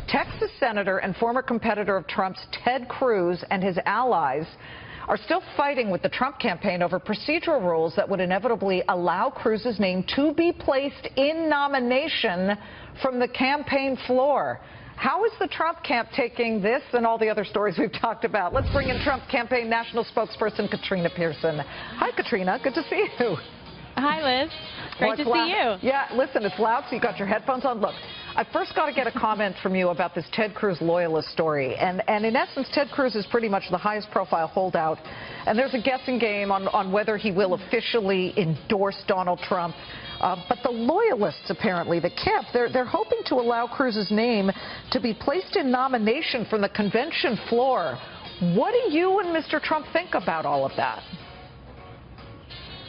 Texas Senator and former competitor of Trump's Ted Cruz and his allies are still fighting with the Trump campaign over procedural rules that would inevitably allow Cruz's name to be placed in nomination from the campaign floor. How is the Trump camp taking this and all the other stories we've talked about? Let's bring in Trump campaign national spokesperson Katrina Pierson. Hi, Katrina. Good to see you. Hi, Liz. Great to see you. Yeah, listen, it's loud, so you got your headphones on. Look, I first got to get a comment from you about this Ted Cruz loyalist story. And in essence, Ted Cruz is pretty much the highest profile holdout. And there's a guessing game on whether he will officially endorse Donald Trump. But the loyalists, apparently, the camp, they're hoping to allow Cruz's name to be placed in nomination from the convention floor. What do you and Mr. Trump think about all of that?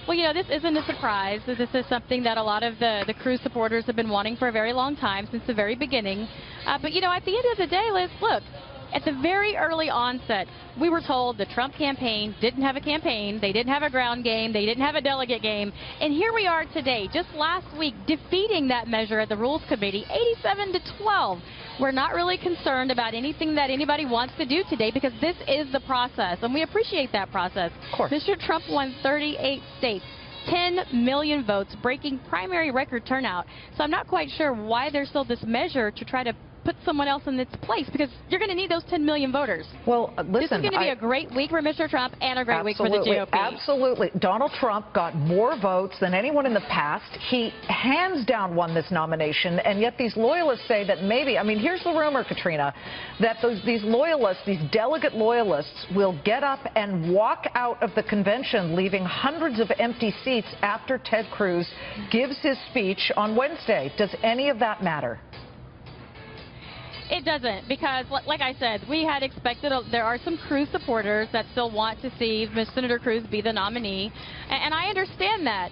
Well, you know, this isn't a surprise. This is something that a lot of the Cruz supporters have been wanting for a very long time, since the very beginning. But, you know, at the end of the day, Liz, look, at the very early onset, we were told the Trump campaign didn't have a campaign, they didn't have a ground game, they didn't have a delegate game. And here we are today, just last week, defeating that measure at the Rules Committee, 87-12. We're not really concerned about anything that anybody wants to do today, because this is the process, and we appreciate that process. Of course. Mr. Trump won 38 states. 10 million votes, breaking primary record turnout. So I'm not quite sure why there's still this measure to try to put someone else in its place, because you're going to need those 10 million voters. Well, listen, this is going to be a great week for Mr. Trump and a great week for the GOP. Absolutely. Donald Trump got more votes than anyone in the past. He hands down won this nomination, and yet these loyalists say that maybe, I mean, here's the rumor, Katrina, that these loyalists, these delegate loyalists, will get up and walk out of the convention, leaving hundreds of empty seats after Ted Cruz gives his speech on Wednesday. Does any of that matter? It doesn't, because, like I said, we had expected there are some Cruz supporters that still want to see Senator Cruz be the nominee, and I understand that.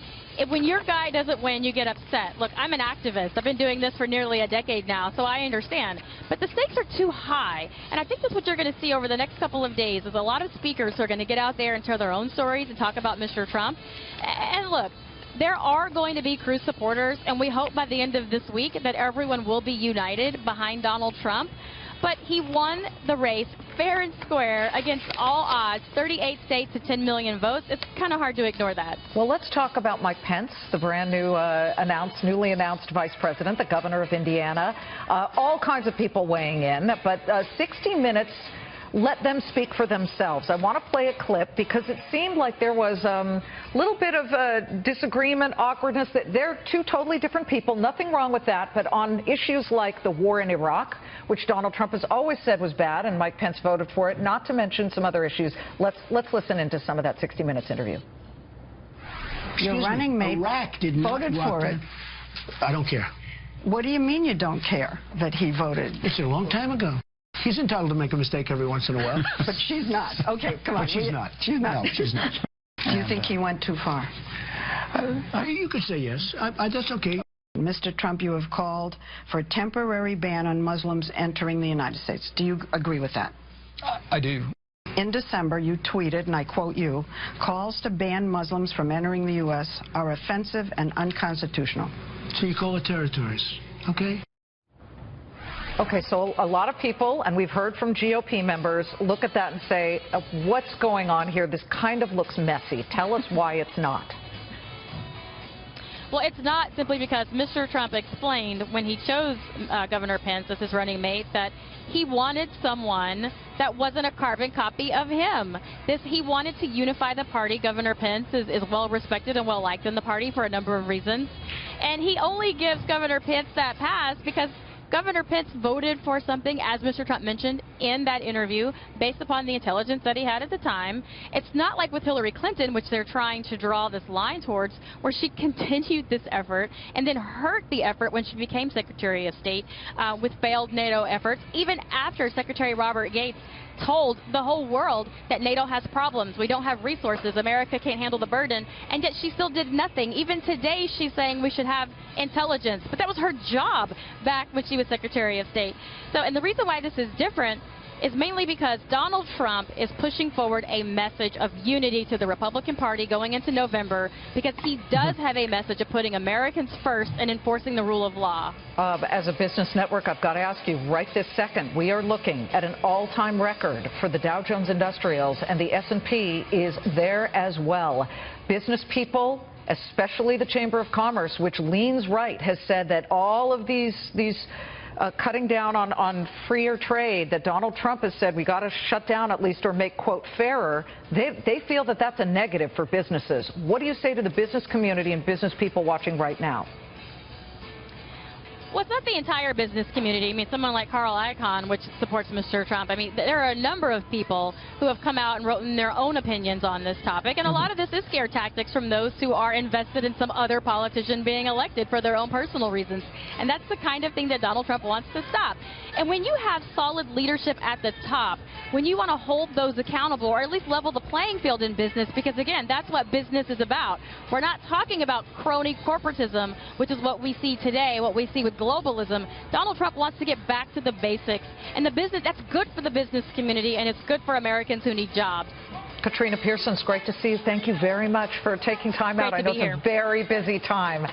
When your guy doesn't win, you get upset. Look, I'm an activist. I've been doing this for nearly a decade now, so I understand. But the stakes are too high, and I think that's what you're going to see over the next couple of days, is a lot of speakers who are going to get out there and tell their own stories and talk about Mr. Trump. And look, there are going to be Cruz supporters, and we hope by the end of this week that everyone will be united behind Donald Trump. But he won the race fair and square against all odds, 38 states to 10 million votes. It's kind of hard to ignore that. Well, let's talk about Mike Pence, the brand new newly announced vice president, the governor of Indiana. All kinds of people weighing in, but 60 Minutes let them speak for themselves. I want to play a clip because it seemed like there was a little bit of disagreement, awkwardness. That they're two totally different people. Nothing wrong with that. But on issues like the war in Iraq, which Donald Trump has always said was bad, and Mike Pence voted for it, not to mention some other issues. Let's listen into some of that 60 Minutes interview. Your running mate voted for it. I don't care. What do you mean you don't care that he voted? It's a long time ago. He's entitled to make a mistake every once in a while. But she's not. Okay, come on. But she's not. She's not. No, she's not. Do you think he went too far? You could say yes. That's okay. Mr. Trump, you have called for a temporary ban on Muslims entering the United States. Do you agree with that? I do. In December, you tweeted, and I quote you, "Calls to ban Muslims from entering the U.S. are offensive and unconstitutional." So you call it territories, okay? Okay, so a lot of people, and we've heard from GOP members, look at that and say, what's going on here? This kind of looks messy. Tell us why it's not. Well, it's not simply because Mr. Trump explained when he chose Governor Pence as his running mate that he wanted someone that wasn't a carbon copy of him. He wanted to unify the party. Governor Pence is well respected and well liked in the party for a number of reasons. And he only gives Governor Pence that pass because Governor Pence voted for something, as Mr. Trump mentioned in that interview, based upon the intelligence that he had at the time. It's not like with Hillary Clinton, which they're trying to draw this line towards, where she continued this effort and then hurt the effort when she became Secretary of State with failed NATO efforts, even after Secretary Robert Gates told the whole world that NATO has problems. We don't have resources. America can't handle the burden. And yet she still did nothing. Even today she's saying we should have intelligence. But that was her job back when she was Secretary of State. So, and the reason why this is different is mainly because Donald Trump is pushing forward a message of unity to the Republican Party going into November, because he does have a message of putting Americans first and enforcing the rule of law. As a business network, I've got to ask you right this second, we are looking at an all-time record for the Dow Jones Industrials, and the S&P is there as well. Business people, especially the Chamber of Commerce, which leans right, has said that all of these cutting down on freer trade that Donald Trump has said we got to shut down at least or make, quote, fairer, they feel that that's a negative for businesses. What do you say to the business community and business people watching right now? Well, it's not the entire business community. I mean, someone like Carl Icahn, which supports Mr. Trump. I mean, there are a number of people who have come out and written their own opinions on this topic, and a lot of this is scare tactics from those who are invested in some other politician being elected for their own personal reasons. And that's the kind of thing that Donald Trump wants to stop. And when you have solid leadership at the top, when you want to hold those accountable, or at least level the playing field in business, because again, that's what business is about. We're not talking about crony corporatism, which is what we see today, what we see with globalism. Donald Trump wants to get back to the basics, and the business, that's good for the business community, and it's good for Americans who need jobs. Katrina Pierson, it's great to see you. Thank you very much for taking time out. I know it's a very busy time.